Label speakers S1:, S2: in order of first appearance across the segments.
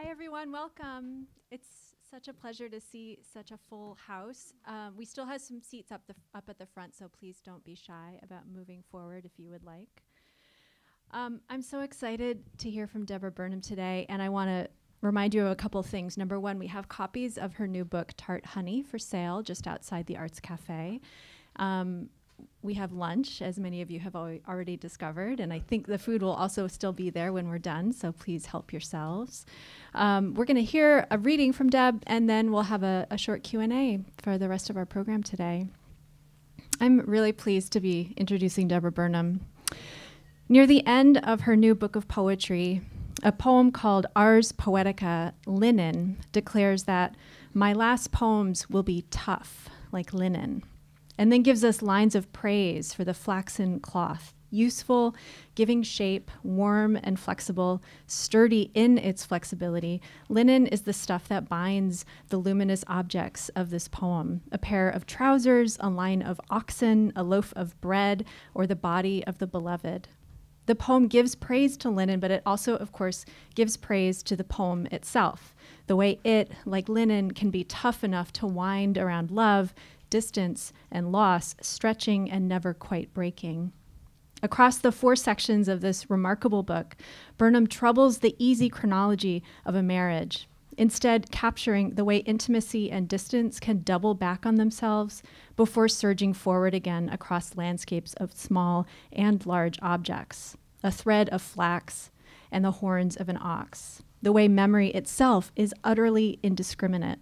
S1: Hi, everyone. Welcome. It's such a pleasure to see such a full house. We still have some seats up at the front, so please don't be shy about moving forward if you would like. I'm so excited to hear from Deborah Burnham today, and I want to remind you of a couple things. Number one, we have copies of her new book, Tart Honey, for sale just outside the Arts Cafe. We have lunch, as many of you have already discovered, and I think the food will also still be there when we're done, so please help yourselves. We're going to hear a reading from Deb, and then we'll have a short Q&A for the rest of our program today. I'm really pleased to be introducing Deborah Burnham. Near the end of her new book of poetry, a poem called Ars Poetica Linen declares that my last poems will be tough, like linen, and then gives us lines of praise for the flaxen cloth, useful, giving shape, warm and flexible, sturdy in its flexibility. Linen is the stuff that binds the luminous objects of this poem, a pair of trousers, a line of oxen, a loaf of bread, or the body of the beloved. The poem gives praise to linen, but it also, of course, gives praise to the poem itself, the way it, like linen, can be tough enough to wind around love, distance, and loss, stretching and never quite breaking. Across the 4 sections of this remarkable book, Burnham troubles the easy chronology of a marriage, instead capturing the way intimacy and distance can double back on themselves before surging forward again across landscapes of small and large objects, a thread of flax and the horns of an ox, the way memory itself is utterly indiscriminate.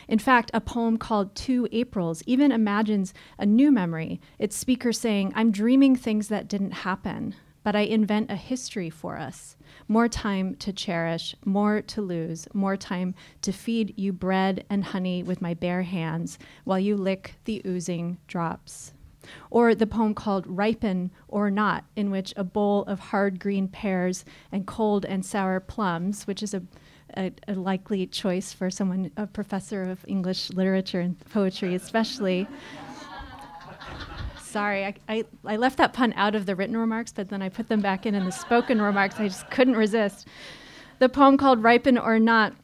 S1: In fact, a poem called 2 Aprils even imagines a new memory, its speaker saying, I'm dreaming things that didn't happen, but I invent a history for us. More time to cherish, more to lose, more time to feed you bread and honey with my bare hands while you lick the oozing drops. Or the poem called Ripen or Not, in which a bowl of hard green pears and cold and sour plums, which is a likely choice for someone, a professor of English literature and poetry especially. Sorry, I left that pun out of the written remarks, but then I put them back in the spoken remarks. I just couldn't resist. The poem called Ripen or Not,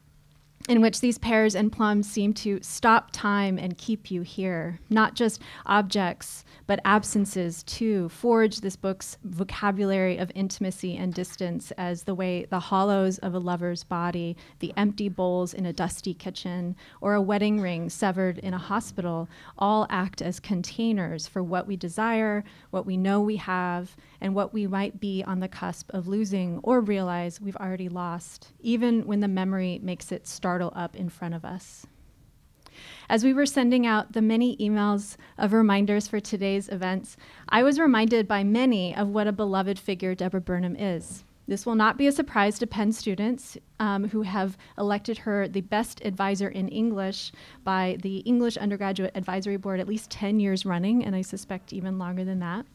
S1: in which these pears and plums seem to stop time and keep you here. Not just objects, but absences too, forge this book's vocabulary of intimacy and distance as the way the hollows of a lover's body, the empty bowls in a dusty kitchen, or a wedding ring severed in a hospital all act as containers for what we desire, what we know we have, and what we might be on the cusp of losing or realize we've already lost, even when the memory makes it startle up in front of us. As we were sending out the many emails of reminders for today's events, I was reminded by many of what a beloved figure Deborah Burnham is. This will not be a surprise to Penn students who have elected her the best advisor in English by the English Undergraduate Advisory Board at least 10 years running, and I suspect even longer than that.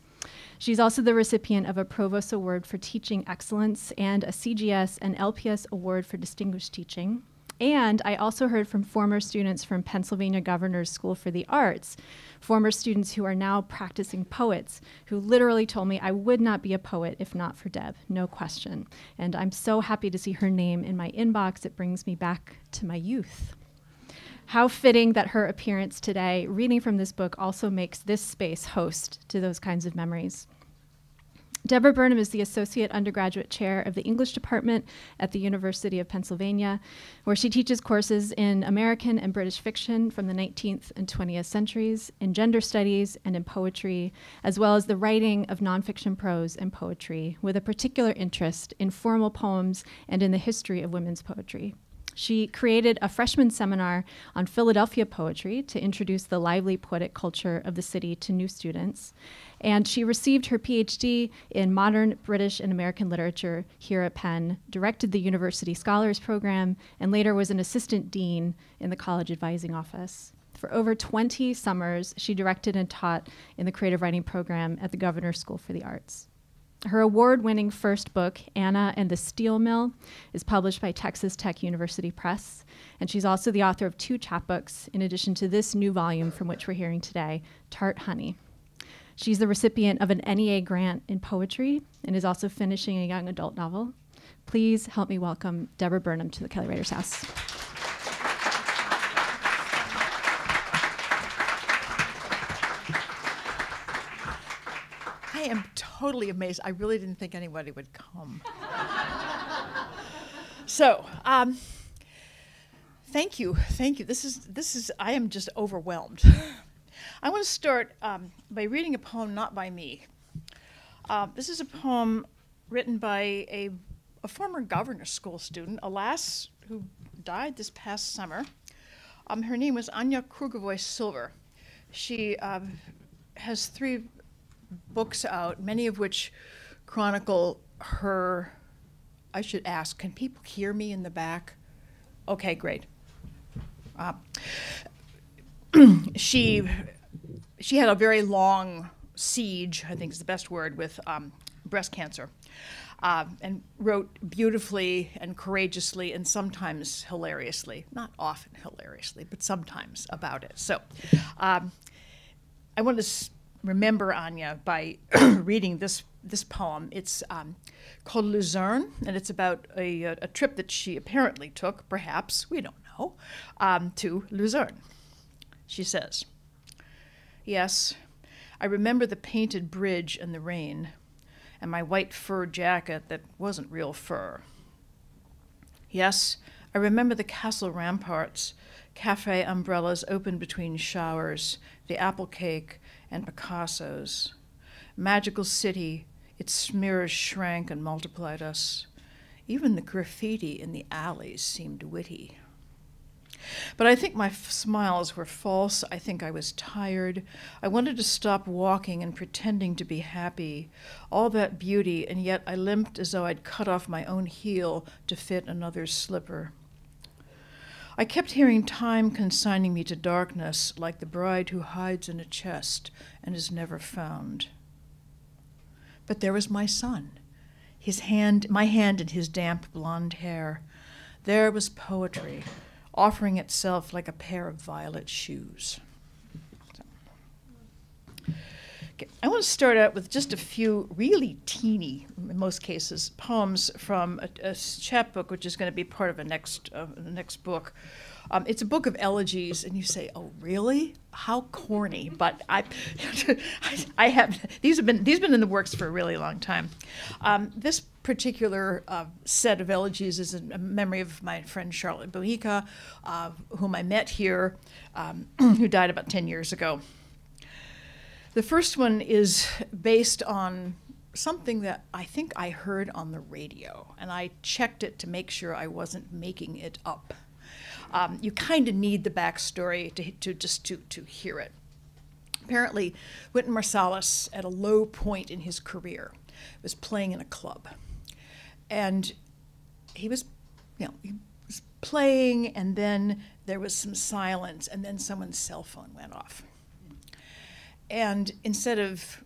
S1: She's also the recipient of a Provost Award for Teaching Excellence and a CGS and LPS Award for Distinguished Teaching. And I also heard from former students from Pennsylvania Governor's School for the Arts, former students who are now practicing poets, who literally told me I would not be a poet if not for Deb, no question. And I'm so happy to see her name in my inbox. It brings me back to my youth. How fitting that her appearance today, reading from this book, also makes this space host to those kinds of memories. Deborah Burnham is the Associate Undergraduate Chair of the English Department at the University of Pennsylvania, where she teaches courses in American and British fiction from the 19th and 20th centuries, in gender studies and in poetry, as well as the writing of nonfiction prose and poetry, with a particular interest in formal poems and in the history of women's poetry. She created a freshman seminar on Philadelphia poetry to introduce the lively poetic culture of the city to new students. And she received her PhD in modern British and American literature here at Penn, directed the University Scholars Program, and later was an assistant dean in the college advising office. For over 20 summers, she directed and taught in the creative writing program at the Governor's School for the Arts. Her award-winning first book, Anna and the Steel Mill, is published by Texas Tech University Press, and she's also the author of 2 chapbooks, in addition to this new volume from which we're hearing today, Tart Honey. She's the recipient of an NEA grant in poetry and is also finishing a young adult novel Please help me welcome Deborah Burnham to the Kelly Writers House.
S2: I am totally amazed. I really didn't think anybody would come. So, thank you. This is. I am just overwhelmed. I want to start by reading a poem not by me. This is a poem written by a former governor's school student, alas, who died this past summer. Her name was Anya Krugovoy Silver. She has 3 books out, many of which chronicle her. I should ask, can people hear me in the back? Okay, great. She had a very long siege, I think is the best word, with breast cancer, and wrote beautifully and courageously and sometimes hilariously, not often hilariously, but sometimes about it. So I want to remember Anya by reading this poem. It's called Luzerne, and it's about a trip that she apparently took, perhaps, we don't know, to Luzerne. She says, "Yes, I remember the painted bridge and the rain, and my white fur jacket that wasn't real fur. Yes, I remember the castle ramparts, cafe umbrellas open between showers, the apple cake, and Picasso's. Magical city, its mirrors shrank and multiplied us. Even the graffiti in the alleys seemed witty. But I think my smiles were false. I think I was tired. I wanted to stop walking and pretending to be happy. All that beauty, and yet I limped as though I'd cut off my own heel to fit another's slipper. I kept hearing time consigning me to darkness, like the bride who hides in a chest and is never found. But there was my son, my hand in his damp blonde hair. There was poetry, offering itself like a pair of violet shoes." Okay. I want to start out with just a few really teeny, in most cases, poems from a chapbook, which is going to be part of the next book. It's a book of elegies, and you say, "Oh, really? How corny!" But I have these have been in the works for a really long time. This particular set of elegies is in memory of my friend Charlotte Bohica, whom I met here, who died about 10 years ago. The first one is based on something that I think I heard on the radio, and I checked it to make sure I wasn't making it up. You kind of need the backstory to hear it. Apparently, Wynton Marsalis, at a low point in his career, was playing in a club, and he was playing, and then there was some silence, and then someone's cell phone went off. And instead of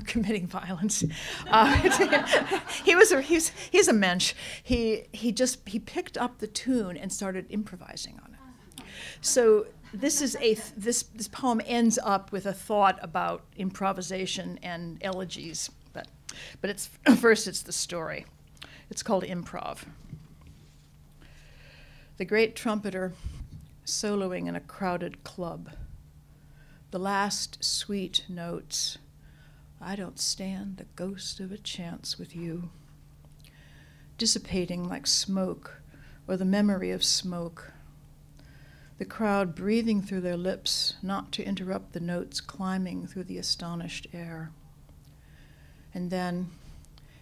S2: committing violence, he's a mensch. He picked up the tune and started improvising on it. So this poem ends up with a thought about improvisation and elegies, but it's first it's the story. It's called Improv. The great trumpeter soloing in a crowded club. The last sweet notes. I don't stand the ghost of a chance with you. Dissipating like smoke, or the memory of smoke. The crowd breathing through their lips, not to interrupt the notes climbing through the astonished air. And then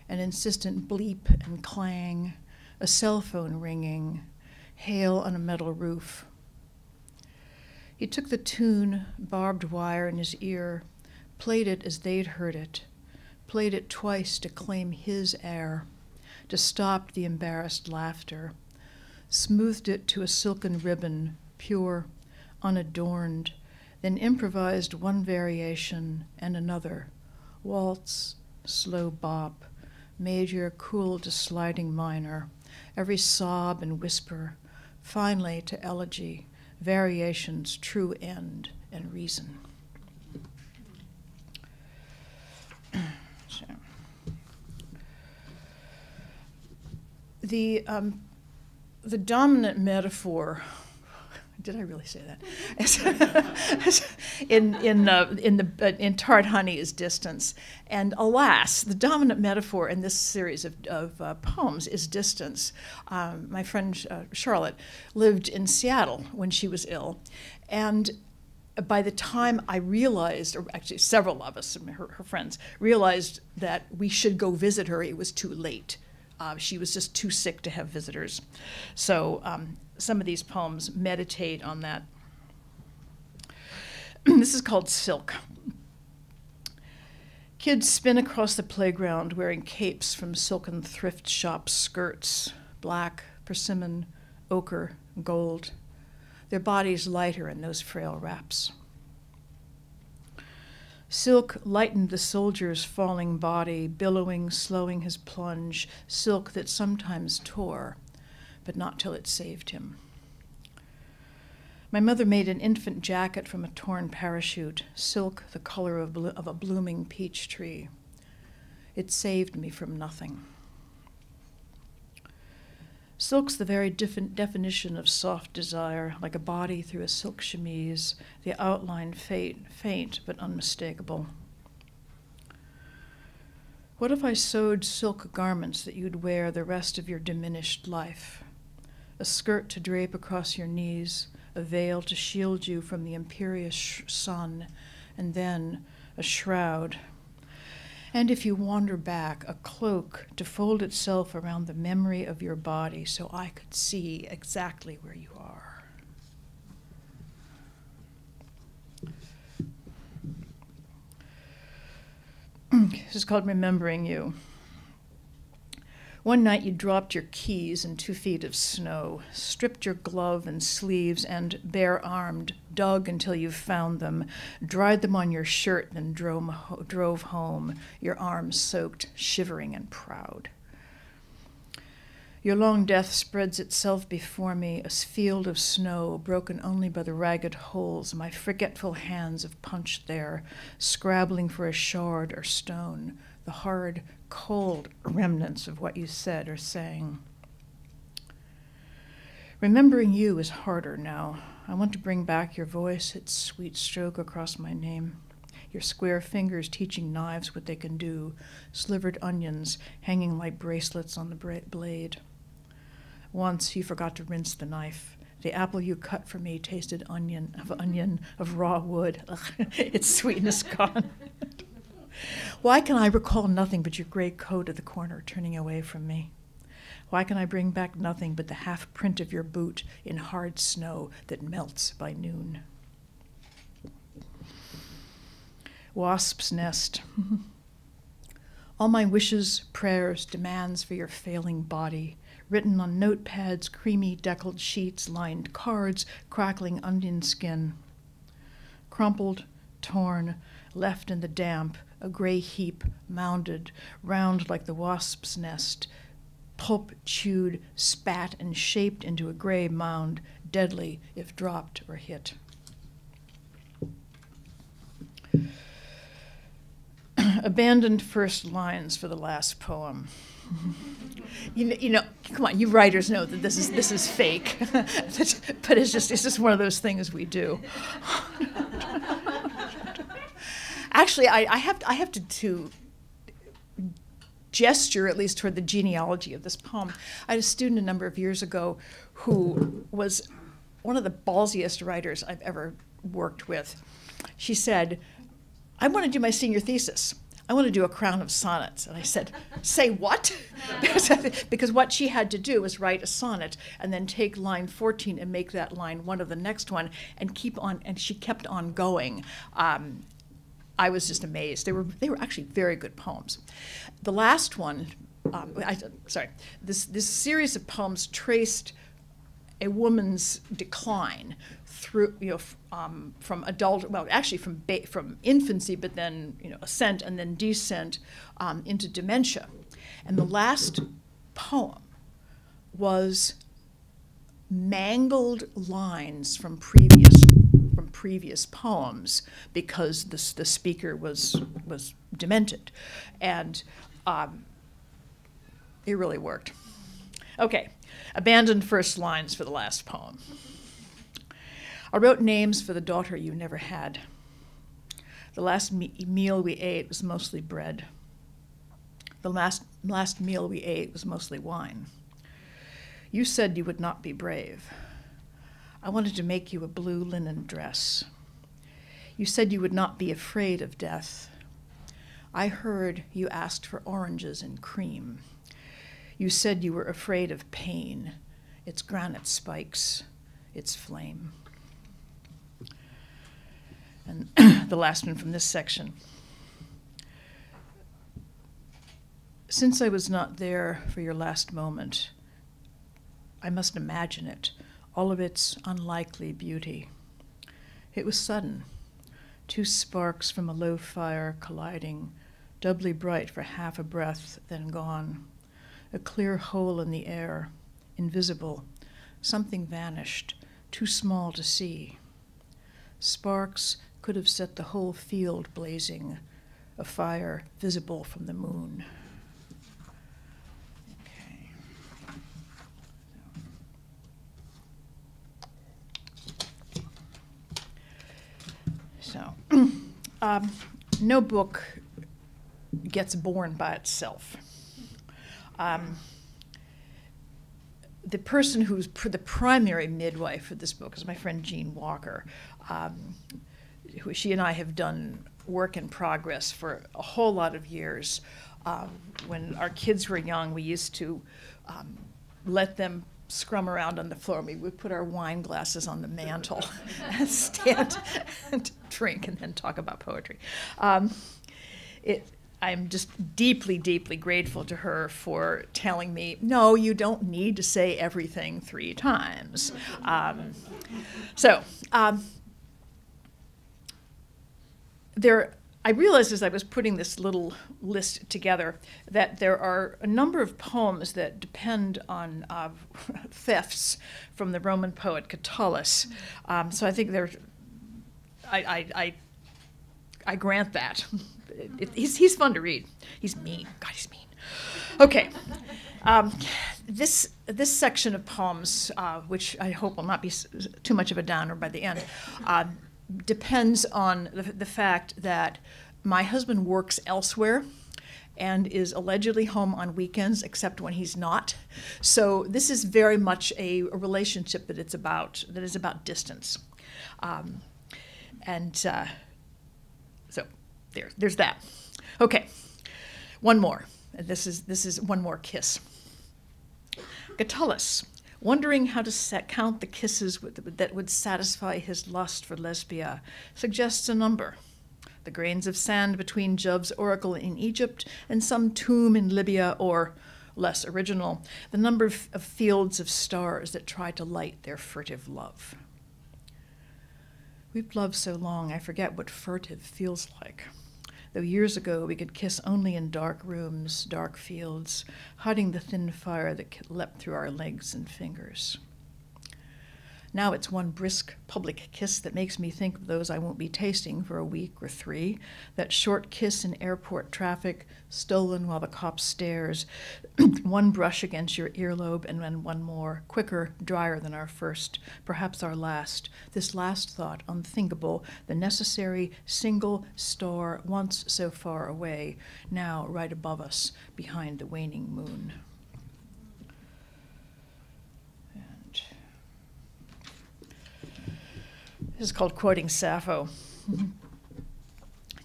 S2: an insistent bleep and clang, a cell phone ringing, hail on a metal roof. He took the tune, barbed wire in his ear, played it as they'd heard it, played it twice to claim his air, to stop the embarrassed laughter, smoothed it to a silken ribbon, pure, unadorned, then improvised one variation and another, waltz, slow bop, major cool to sliding minor, every sob and whisper, finally to elegy, variations, true end and reason. The dominant metaphor, did I really say that? in Tart Honey is distance. And alas, the dominant metaphor in this series of poems is distance. My friend Charlotte lived in Seattle when she was ill. And by the time I realized, or actually several of us, her friends, realized that we should go visit her, it was too late. She was just too sick to have visitors. So some of these poems meditate on that. This is called Silk. Kids spin across the playground wearing capes from silken thrift shop skirts, black, persimmon, ochre, gold, their bodies lighter in those frail wraps. Silk lightened the soldier's falling body, billowing, slowing his plunge, silk that sometimes tore, but not till it saved him. My mother made an infant jacket from a torn parachute, silk the color of a blooming peach tree. It saved me from nothing. Silk's the very definition of soft desire, like a body through a silk chemise, the outline faint but unmistakable. What if I sewed silk garments that you'd wear the rest of your diminished life? A skirt to drape across your knees, a veil to shield you from the imperious sun, and then a shroud. And if you wander back, a cloak to fold itself around the memory of your body so I could see exactly where you are. This is called Remembering You. One night you dropped your keys in 2 feet of snow, stripped your glove and sleeves, and, bare-armed, dug until you found them, dried them on your shirt, then drove home, your arms soaked, shivering and proud. Your long death spreads itself before me, a field of snow, broken only by the ragged holes my forgetful hands have punched there, scrabbling for a shard or stone, the hard, cold remnants of what you said or sang. Remembering you is harder now. I want to bring back your voice, its sweet stroke across my name, your square fingers teaching knives what they can do, slivered onions hanging like bracelets on the blade. Once you forgot to rinse the knife. The apple you cut for me tasted of raw wood. Ugh, its sweetness gone. Why can I recall nothing but your gray coat at the corner turning away from me? Why can I bring back nothing but the half print of your boot in hard snow that melts by noon? Wasp's nest. All my wishes, prayers, demands for your failing body, written on notepads, creamy deckled sheets, lined cards, crackling onion skin. Crumpled, torn, left in the damp, a gray heap, mounded, round like the wasp's nest, pulp chewed, spat, and shaped into a gray mound, deadly if dropped or hit. Abandoned first lines for the last poem. You know, come on, you writers know that this is fake, but it's just one of those things we do. Actually, I have to gesture at least toward the genealogy of this poem. I had a student a number of years ago who was one of the ballsiest writers I've ever worked with. She said, I want to do my senior thesis. I want to do a crown of sonnets. And I said, say what? Because what she had to do was write a sonnet and then take line 14 and make that line one of the next one and keep on, and she kept on going. I was just amazed. They were actually very good poems. The last one, this series of poems traced a woman's decline through, from adult, well, actually from infancy, but then, ascent and then descent into dementia. And the last poem was mangled lines from previous poems because the speaker was demented, and it really worked. Okay, abandoned first lines for the last poem. I wrote names for the daughter you never had. The last meal we ate was mostly bread. The last meal we ate was mostly wine. You said you would not be brave. I wanted to make you a blue linen dress. You said you would not be afraid of death. I heard you asked for oranges and cream. You said you were afraid of pain, its granite spikes, its flame. And the last one from this section. Since I was not there for your last moment, I must imagine it, all of its unlikely beauty. It was sudden, two sparks from a low fire colliding, doubly bright for half a breath, then gone. A clear hole in the air, invisible, something vanished, too small to see. Sparks could have set the whole field blazing, a fire visible from the moon. So, no book gets born by itself. The person who's the primary midwife for this book is my friend Jean Walker. She and I have done work in progress for a whole lot of years. When our kids were young, we used to let them scrum around on the floor. We would put our wine glasses on the mantle and stand and drink and then talk about poetry. I'm just deeply, deeply grateful to her for telling me, no, you don't need to say everything 3 times. I realized as I was putting this little list together that there are a number of poems that depend on thefts from the Roman poet Catullus. So I think I grant that. He's fun to read. He's mean. God, he's mean. Okay. This section of poems, which I hope will not be too much of a downer by the end, depends on the fact that my husband works elsewhere and is allegedly home on weekends, except when he's not. So this is very much a relationship that is about distance. So there's that. Okay, one more. This is one more kiss. Catullus, wondering how to count the kisses that would satisfy his lust for Lesbia, suggests a number. The grains of sand between Jove's oracle in Egypt and some tomb in Libya, or, less original, the number of fields of stars that try to light their furtive love. We've loved so long, I forget what furtive feels like. Though years ago we could kiss only in dark rooms, dark fields, hiding the thin fire that leapt through our legs and fingers. Now it's one brisk public kiss that makes me think of those I won't be tasting for a week or 3, that short kiss in airport traffic, stolen while the cop stares, one brush against your earlobe and then one more, quicker, drier than our first, perhaps our last, this last thought unthinkable, the necessary single star once so far away, now right above us behind the waning moon. This is called Quoting Sappho.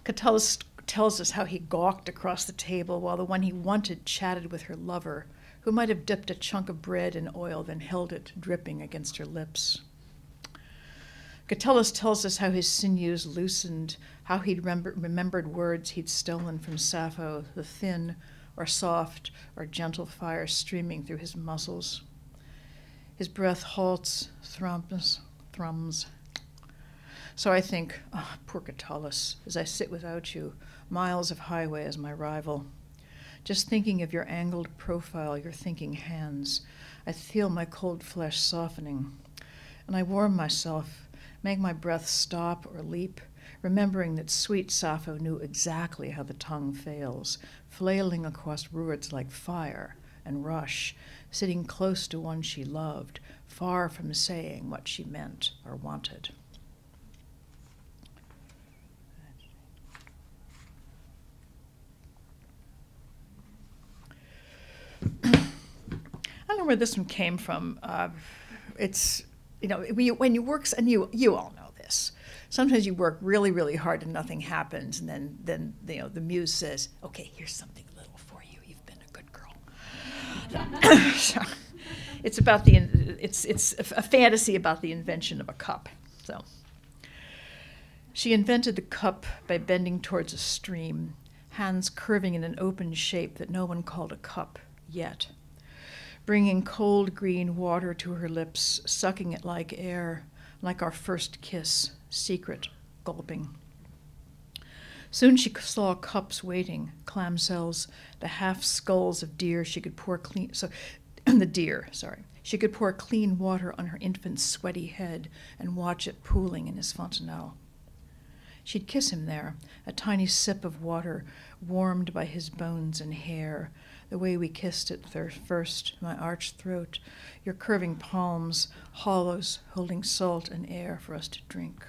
S2: Catullus tells us how he gawked across the table while the one he wanted chatted with her lover, who might have dipped a chunk of bread in oil, then held it dripping against her lips. Catullus tells us how his sinews loosened, how he'd remembered words he'd stolen from Sappho, the thin or soft or gentle fire streaming through his muscles. His breath halts, thrums. So I think, oh, poor Catullus, as I sit without you, miles of highway as my rival. Just thinking of your angled profile, your thinking hands, I feel my cold flesh softening. And I warm myself, make my breath stop or leap, remembering that sweet Sappho knew exactly how the tongue fails, flailing across words like fire and rush, sitting close to one she loved, far from saying what she meant or wanted. I don't know where this one came from. It's, you know, when you work, and you all know this. Sometimes you work really, really hard and nothing happens, and then you know, the muse says, "Okay, here's something little for you. You've been a good girl." So, it's about it's a fantasy about the invention of a cup. So, she invented the cup by bending towards a stream, hands curving in an open shape that no one called a cup yet, bringing cold green water to her lips, sucking it like air, like our first kiss, secret, gulping. Soon she saw cups waiting, clam shells, the half skulls of deer she could pour clean, she could pour clean water on her infant's sweaty head and watch it pooling in his fontanelle. She'd kiss him there, a tiny sip of water warmed by his bones and hair, the way we kissed at first, my arched throat, your curving palms, hollows holding salt and air for us to drink.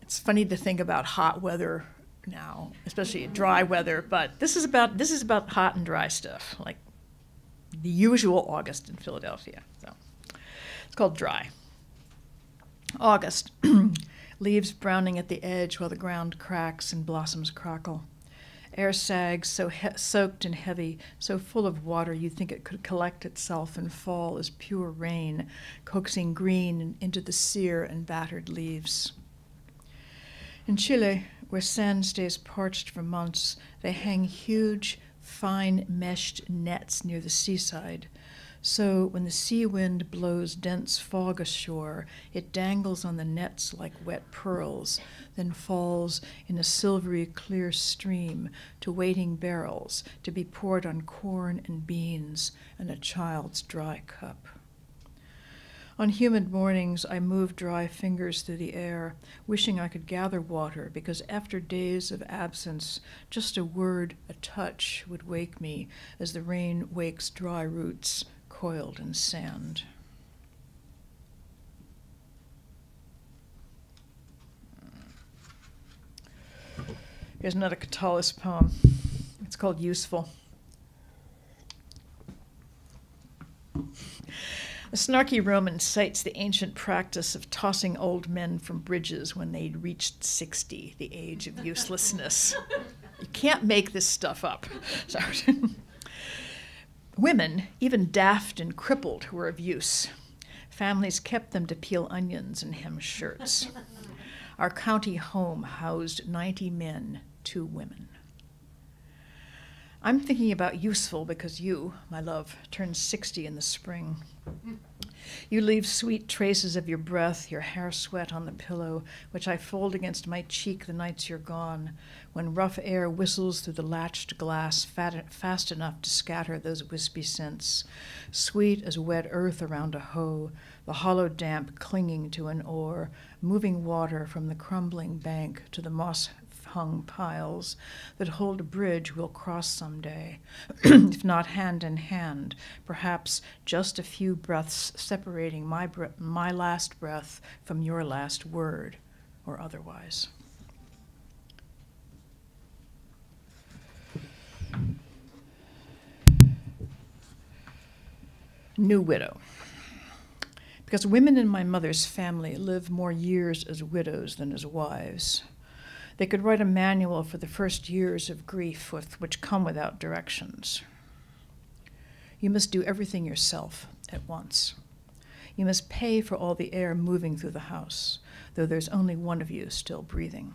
S2: It's funny to think about hot weather now, especially dry weather, but this is about hot and dry stuff, like the usual August in Philadelphia. So it's called Dry. August, leaves browning at the edge while the ground cracks and blossoms crackle. Air sags, so soaked and heavy, so full of water you think it could collect itself and fall as pure rain, coaxing green into the sere and battered leaves. In Chile, where sand stays parched for months, they hang huge, fine meshed nets near the seaside. So when the sea wind blows dense fog ashore, it dangles on the nets like wet pearls, then falls in a silvery clear stream to waiting barrels to be poured on corn and beans and a child's dry cup. On humid mornings, I move dry fingers through the air, wishing I could gather water, because after days of absence, just a word, a touch would wake me as the rain wakes dry roots coiled in sand. Here's another Catullus poem. It's called Useful. A snarky Roman cites the ancient practice of tossing old men from bridges when they'd reached 60, the age of uselessness. You can't make this stuff up. Sorry. Women, even daft and crippled, were of use. Families kept them to peel onions and hem shirts. Our county home housed 90 men, 2 women. I'm thinking about useful because you, my love, turned 60 in the spring. You leave sweet traces of your breath, your hair sweat on the pillow, which I fold against my cheek the nights you're gone, when rough air whistles through the latched glass fast enough to scatter those wispy scents, sweet as wet earth around a hoe, the hollow damp clinging to an oar, moving water from the crumbling bank to the moss-hung piles that hold a bridge we'll cross someday, if not hand in hand, perhaps just a few breaths separating my last breath from your last word, or otherwise. New widow. Because women in my mother's family live more years as widows than as wives. They could write a manual for the first years of grief which come without directions. You must do everything yourself at once. You must pay for all the air moving through the house, though there's only one of you still breathing.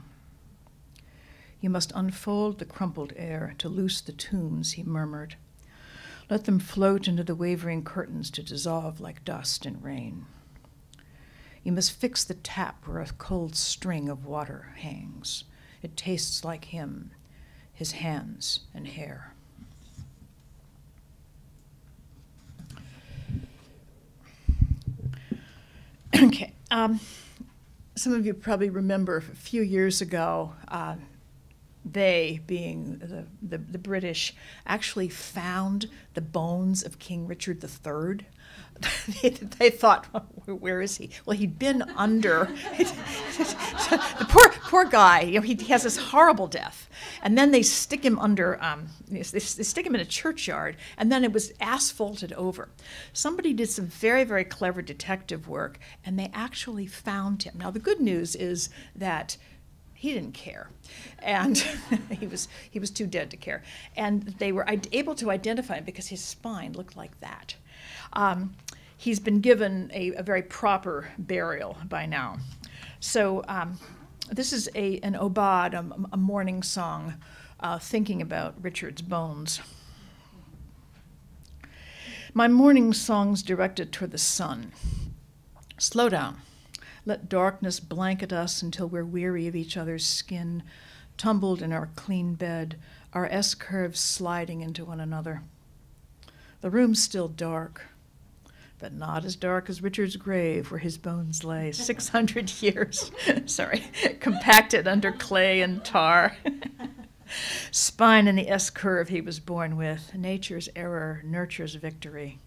S2: You must unfold the crumpled air to loose the tombs, he murmured. Let them float into the wavering curtains to dissolve like dust in rain. You must fix the tap where a cold string of water hangs. It tastes like him, his hands and hair. Okay. some of you probably remember a few years ago, they, being the British, actually found the bones of King Richard III. They thought, where is he? Well, he'd been under. The poor guy, he has this horrible death. And then they stick him under, they stick him in a churchyard, and then it was asphalted over. Somebody did some very, very clever detective work, and they actually found him. Now, the good news is that he didn't care, and he was too dead to care. And they were able to identify him because his spine looked like that. He's been given a very proper burial by now. So this is an obad, a morning song, thinking about Richard's bones. My morning song's directed toward the sun. Slow down. Let darkness blanket us until we're weary of each other's skin, tumbled in our clean bed, our S-curves sliding into one another. The room's still dark, but not as dark as Richard's grave where his bones lay 600 years, compacted under clay and tar. Spine in the S-curve he was born with, nature's error, nurture's victory.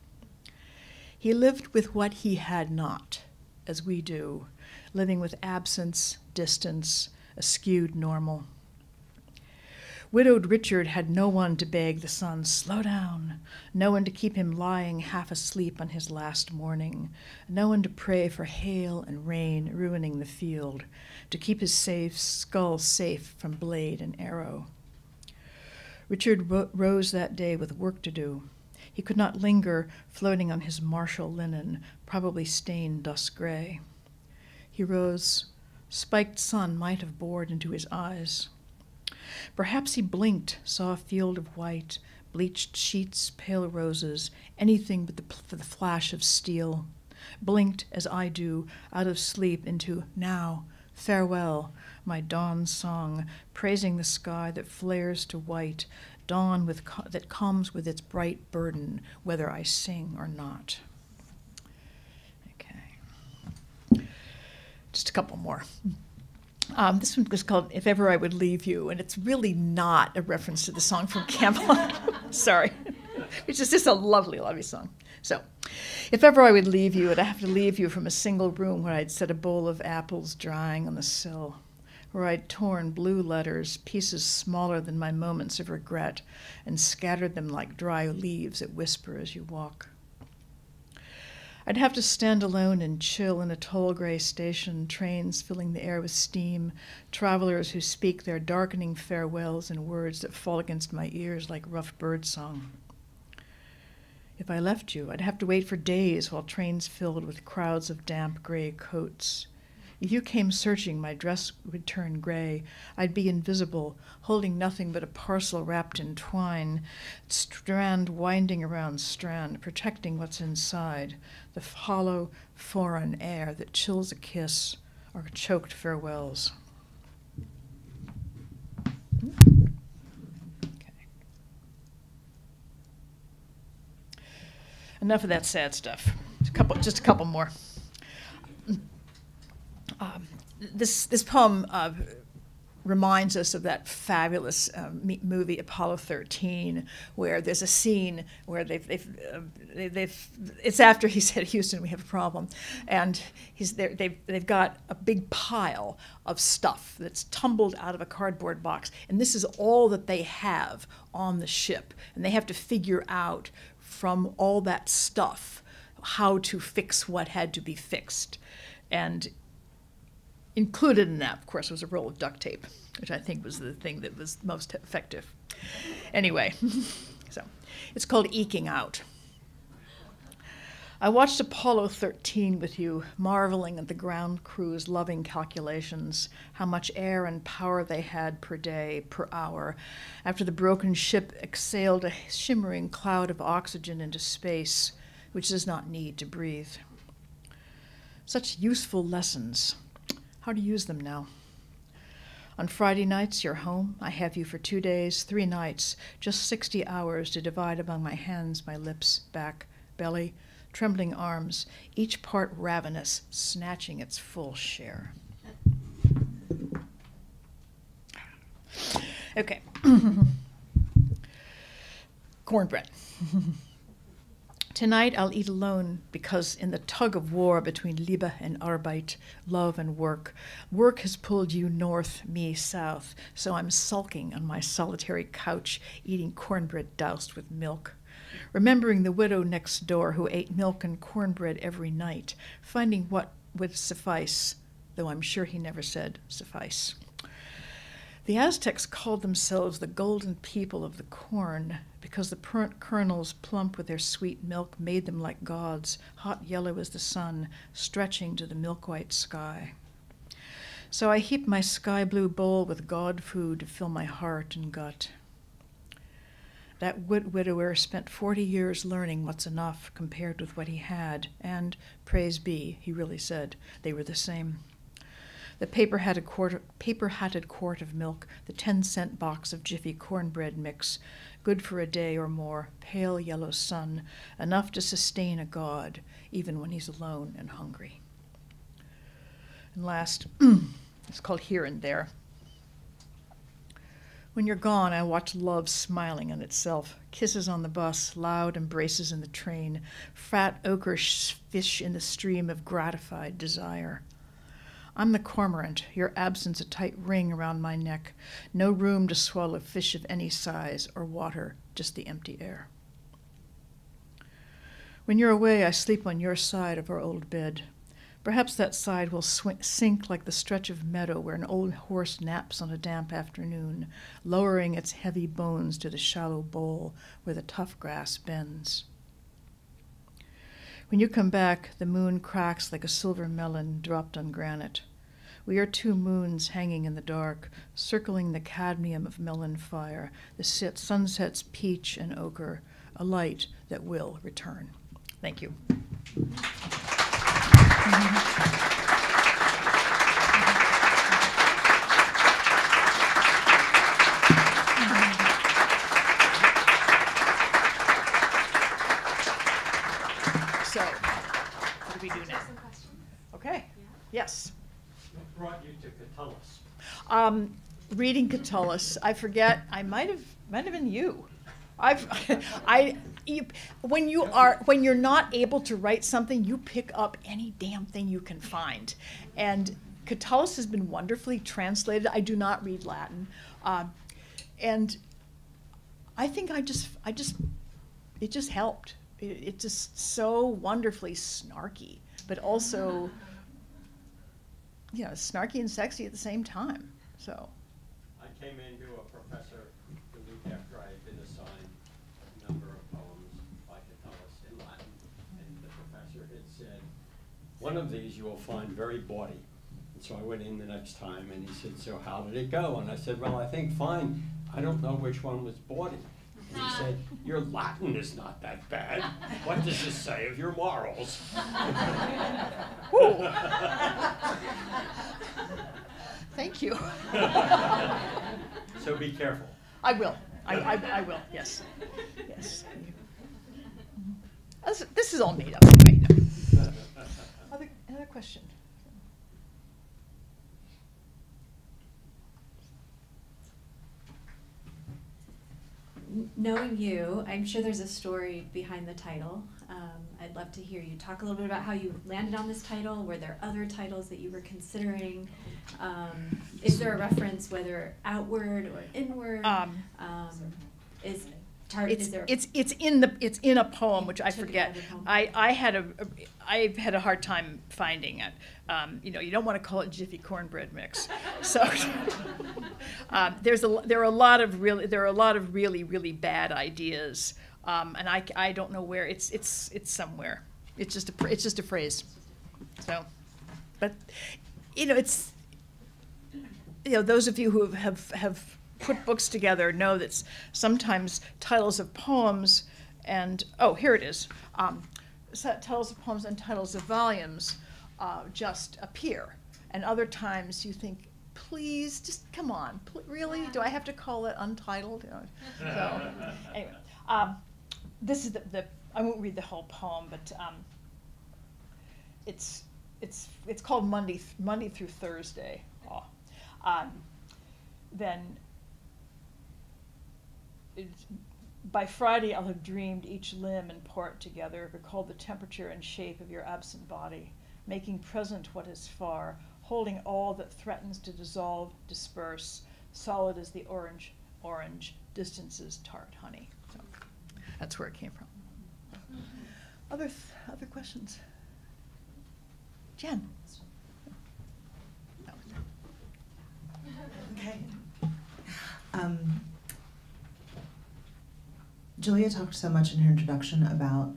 S2: He lived with what he had not, as we do, living with absence, distance, a skewed normal. Widowed Richard had no one to beg the sun, slow down, no one to keep him lying half asleep on his last morning, no one to pray for hail and rain ruining the field, to keep his skull safe from blade and arrow. Richard rose that day with work to do. He could not linger floating on his martial linen, probably stained dust gray. He rose. Spiked sun might have bored into his eyes. Perhaps he blinked, saw a field of white, bleached sheets, pale roses, anything but the flash of steel. Blinked, as I do, out of sleep into now, farewell, my dawn song, praising the sky that flares to white, dawn that comes with its bright burden, whether I sing or not. Okay. Just a couple more. This one was called If Ever I Would Leave You, and it's really not a reference to the song from Camelot. Sorry. It's just a lovely, lovely song. So, if ever I would leave you, I'd have to leave you from a single room where I'd set a bowl of apples drying on the sill, where I'd torn blue letters, pieces smaller than my moments of regret, and scattered them like dry leaves that whisper as you walk. I'd have to stand alone and chill in a tall gray station, trains filling the air with steam, travelers who speak their darkening farewells in words that fall against my ears like rough birdsong. If I left you, I'd have to wait for days while trains filled with crowds of damp gray coats. If you came searching, my dress would turn gray. I'd be invisible, holding nothing but a parcel wrapped in twine, strand winding around strand, protecting what's inside, the hollow, foreign air that chills a kiss or choked farewells. Okay. Enough of that sad stuff. Just a couple more. This poem reminds us of that fabulous movie Apollo 13, where there's a scene where it's after he said, "Houston, we have a problem," and they've got a big pile of stuff that's tumbled out of a cardboard box, and this is all that they have on the ship, and they have to figure out from all that stuff how to fix what had to be fixed, and included in that, of course, was a roll of duct tape, which I think was the thing that was most effective. Anyway, so it's called Eking Out. I watched Apollo 13 with you, marveling at the ground crew's loving calculations, how much air and power they had per day, per hour, after the broken ship exhaled a shimmering cloud of oxygen into space, which does not need to breathe. Such useful lessons. How to use them now. On Friday nights, you're home. I have you for 2 days, 3 nights, just 60 hours to divide among my hands, my lips, back, belly, trembling arms, each part ravenous, snatching its full share. Okay. Cornbread. Tonight I'll eat alone because in the tug of war between Liebe and Arbeit, love and work, work has pulled you north, me south, so I'm sulking on my solitary couch, eating cornbread doused with milk. Remembering the widow next door who ate milk and cornbread every night, finding what would suffice, though I'm sure he never said suffice. The Aztecs called themselves the golden people of the corn because the kernels, plump with their sweet milk, made them like gods, hot yellow as the sun, stretching to the milk-white sky. So I heap my sky-blue bowl with god food to fill my heart and gut. That widower spent 40 years learning what's enough compared with what he had, and, praise be, he really said, they were the same. The paper-hatted quart of milk, the 10-cent box of Jiffy cornbread mix, good for a day or more, pale yellow sun, enough to sustain a god, even when he's alone and hungry. And last, it's called Here and There. When you're gone, I watch love smiling on itself, kisses on the bus, loud embraces in the train, fat ochre fish in the stream of gratified desire. I'm the cormorant, your absence a tight ring around my neck, no room to swallow fish of any size or water, just the empty air. When you're away, I sleep on your side of our old bed. Perhaps that side will sink like the stretch of meadow where an old horse naps on a damp afternoon, lowering its heavy bones to the shallow bowl where the tough grass bends. When you come back, the moon cracks like a silver melon dropped on granite. We are two moons hanging in the dark, circling the cadmium of melon fire, the sunset's peach and ochre, a light that will return. Thank you. So, what do we do now? Okay. Yes.
S3: What brought you to Catullus?
S2: Reading Catullus, I forget. I might have been you. When you're not able to write something, you pick up any damn thing you can find, and Catullus has been wonderfully translated. I do not read Latin, and I think it just helped. It's just so wonderfully snarky, but also, snarky and sexy at the same time. So,
S3: I came into a professor the week after I had been assigned a number of poems by Catullus in Latin, and the professor had said, one of these you will find very bawdy. And so I went in the next time, and he said, so how did it go? And I said, well, I think fine. I don't know which one was bawdy. And he said, your Latin is not that bad. What does this say of your morals?
S2: Thank you.
S3: So be careful.
S2: I will. I will. Yes. Yes. This is all made up anyway. Another question.
S1: Knowing you, I'm sure there's a story behind the title. I'd love to hear you talk a little bit about how you landed on this title. Were there other titles that you were considering? Is there a reference, whether outward or inward?
S2: It's in a poem, which I forget. I've had a hard time finding it. You don't want to call it Jiffy cornbread mix. So there are a lot of really really bad ideas, and I don't know where. It's somewhere. It's just a phrase. So, but those of you who have put books together know that sometimes titles of poems and here it is. Titles of poems and titles of volumes just appear, and other times you think, please, just come on, really? Do I have to call it Untitled? So anyway, this is the I won't read the whole poem, but it's called Monday through Thursday. Then by Friday I'll have dreamed each limb and part together, recalled the temperature and shape of your absent body, making present what is far, holding all that threatens to dissolve, disperse, solid as the orange, distances tart honey. So that's where it came from. Other questions? Jen? No.
S4: Okay. Julia talked so much in her introduction about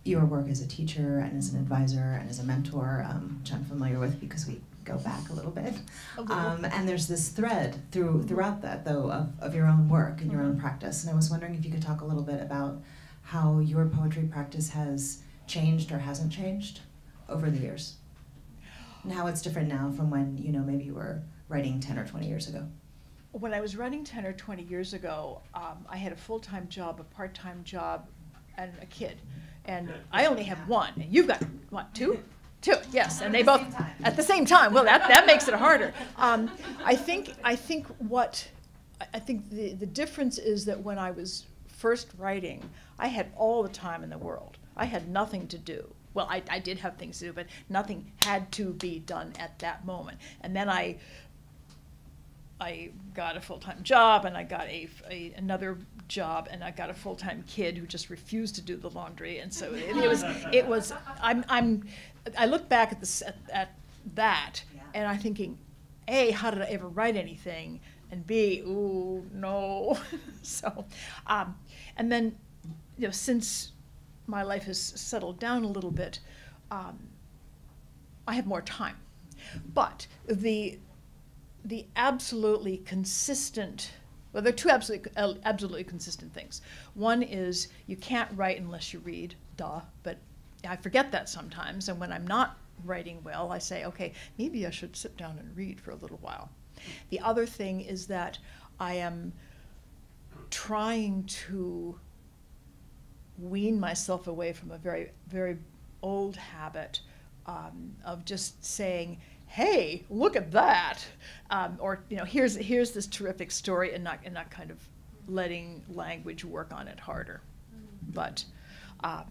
S4: your work as a teacher and as an advisor and as a mentor, which I'm familiar with because we go back a little bit. And there's this thread throughout that, though, of your own work and your own practice. And I was wondering if you could talk a little bit about how your poetry practice has changed or hasn't changed over the years, and how it's different now from when, maybe you were writing 10 or 20 years ago.
S2: When I was writing 10 or 20 years ago, I had a full-time job, a part-time job, and a kid. And I only have one. And you've got, what, two? Two, yes. And they both at the same time. Well, that makes it harder. I think the difference is that when I was first writing, I had all the time in the world. I had nothing to do. Well, I did have things to do, but nothing had to be done at that moment. And then I got a full-time job, and I got another job, and I got a full-time kid who just refused to do the laundry, and so it was. I look back at that, and I'm thinking, A, how did I ever write anything, and B, ooh, no. So, and then, since my life has settled down a little bit, I have more time, but the absolutely consistent, well, there are two absolutely consistent things. One is you can't write unless you read, duh, but I forget that sometimes, and when I'm not writing well, I say, okay, maybe I should sit down and read for a little while. The other thing is that I am trying to wean myself away from a very, very old habit of just saying, hey, look at that, or here's this terrific story, and not kind of letting language work on it harder. But I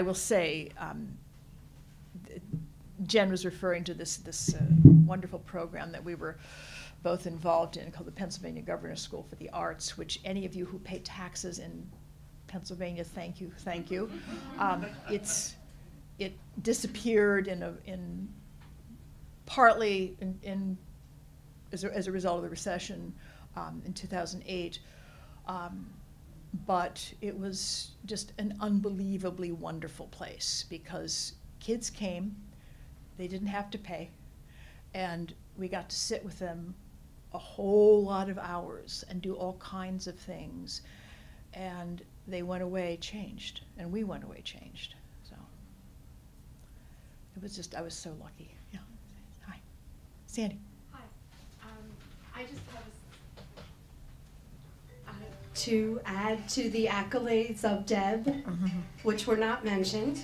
S2: will say, Jen was referring to this wonderful program that we were both involved in called the Pennsylvania Governor's School for the Arts, which any of you who pay taxes in Pennsylvania, thank you. It disappeared partly as a result of the recession in 2008, but it was just an unbelievably wonderful place because kids came, they didn't have to pay, and we got to sit with them a whole lot of hours and do all kinds of things, and they went away changed, and we went away changed. So it was just, I was so lucky. Yeah. Hi. Sandy.
S5: Hi. I just have to add to the accolades of Deb, which were not mentioned.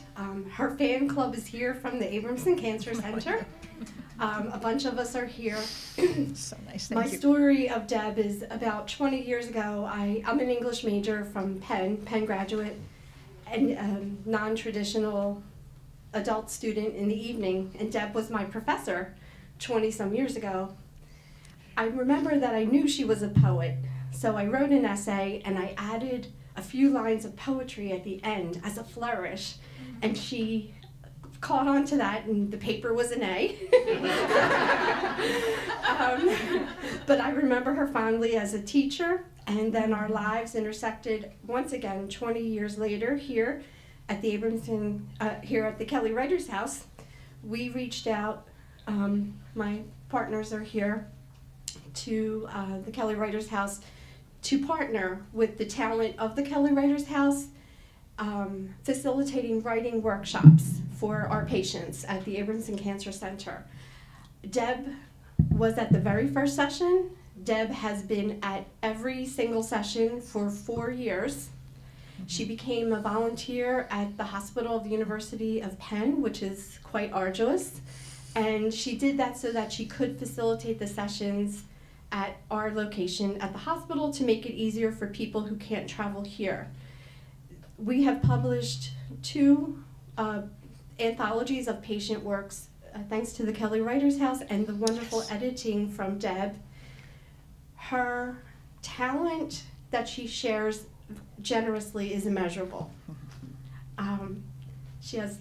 S5: Her fan club is here from the Abramson Cancer Center. A bunch of us are here.
S2: So nice, thank you.
S5: My story of Deb is about 20 years ago. I'm an English major from Penn graduate, and non-traditional adult student in the evening, and Deb was my professor 20-some years ago. I remember that I knew she was a poet, so I wrote an essay and I added a few lines of poetry at the end as a flourish, and she caught on to that, and the paper was an A. But I remember her fondly as a teacher, and then our lives intersected once again 20 years later here at the Abramson, here at the Kelly Writers House. We reached out, my partners are here, to the Kelly Writers House to partner with the talent of the Kelly Writers House, facilitating writing workshops for our patients at the Abramson Cancer Center. Deb was at the very first session. Deb has been at every single session for 4 years. She became a volunteer at the hospital of the University of Penn, which is quite arduous. And she did that so that she could facilitate the sessions at our location at the hospital to make it easier for people who can't travel here. We have published 2 anthologies of patient works thanks to the Kelly Writers House and the wonderful editing from Deb. Her talent that she shares generously is immeasurable. She has,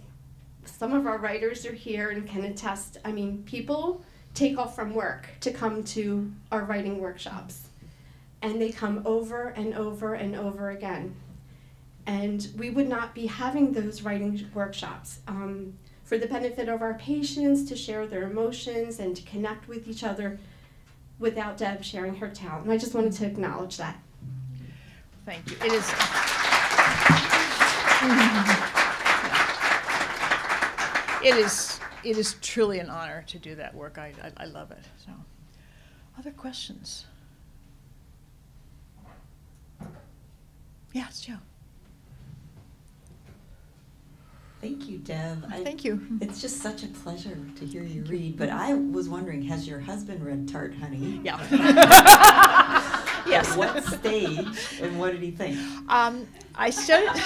S5: some of our writers are here and can attest. I mean, people take off from work to come to our writing workshops, and they come over and over and over again. And we would not be having those writing workshops for the benefit of our patients, to share their emotions and to connect with each other, without Deb sharing her talent. And I just wanted to acknowledge that.
S2: Thank you. It is. It is truly an honor to do that work. I love it. So, other questions? Yes, Joe.
S6: Thank you, Deb.
S2: Thank you.
S6: It's just such a pleasure to hear you read. But I was wondering, has your husband read Tart Honey?
S2: Yeah. Yes.
S6: At what stage, and what did he think?
S2: I studied.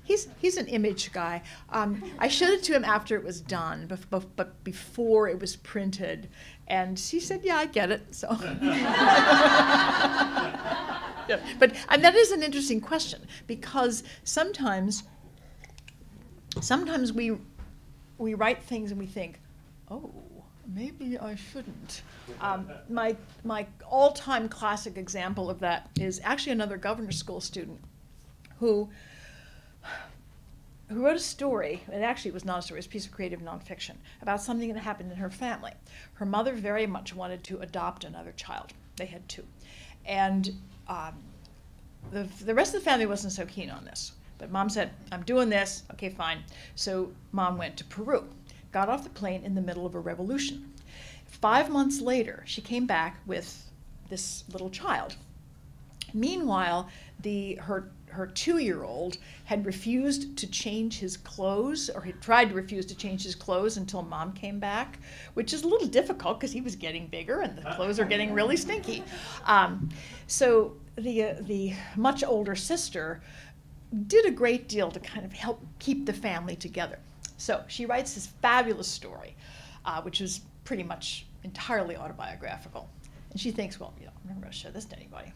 S2: He's an image guy. I showed it to him after it was done, but before it was printed, and he said, "Yeah, I get it." So, yeah. But that is an interesting question, because sometimes we write things and we think, "Oh, maybe I shouldn't." My all-time classic example of that is actually another governor's school student who wrote a story, and actually it was not a story, it was a piece of creative nonfiction, about something that happened in her family. Her mother very much wanted to adopt another child. They had 2. And the rest of the family wasn't so keen on this. But Mom said, "I'm doing this." Okay, fine. So Mom went to Peru, got off the plane in the middle of a revolution. 5 months later, she came back with this little child. Meanwhile, her 2-year-old had refused to change his clothes, or he tried to refuse to change his clothes until Mom came back, which is a little difficult because he was getting bigger and the clothes are getting really stinky. So the much older sister did a great deal to kind of help keep the family together. So she writes this fabulous story, which is pretty much entirely autobiographical. And she thinks, well, I'm never going to show this to anybody.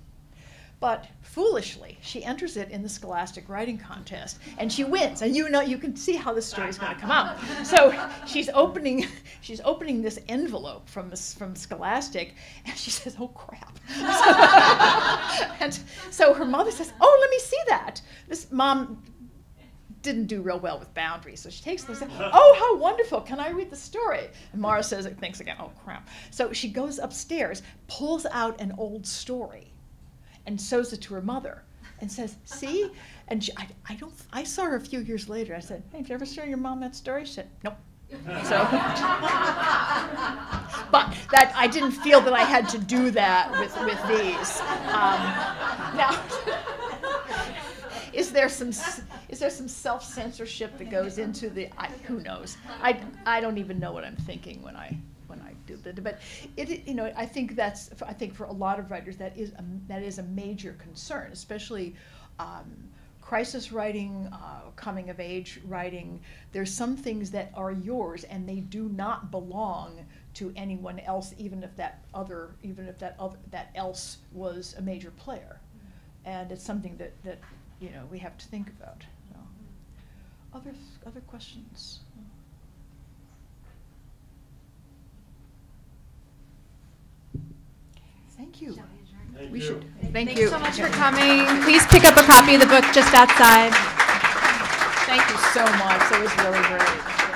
S2: But foolishly, she enters it in the Scholastic Writing Contest, and she wins. And you can see how this story is going to come out. So she's opening this envelope from Scholastic, and she says, "Oh crap!" And so her mother says, "Oh, let me see that." This mom didn't do real well with boundaries, so she takes them and says, "Oh, how wonderful! Can I read the story?" And Mara thinks again, "Oh crap!" So she goes upstairs, pulls out an old story, and shows it to her mother, and says, "See?" And I saw her a few years later. I said, "Hey, did you ever show your mom that story?" She said, "Nope." So, but that I didn't feel that I had to do that with these. Now, is there some self-censorship that goes into the? Who knows? I don't even know what I'm thinking when I do that. But I think for a lot of writers that is a major concern, especially crisis writing, coming of age writing. There's some things that are yours and they do not belong to anyone else, even if that else was a major player. And it's something that we have to think about. So. Other questions? Thank you. We should. Thank you.
S1: Thanks so much for coming. Please pick up a copy of the book just outside.
S2: Thank you so much. It was really great.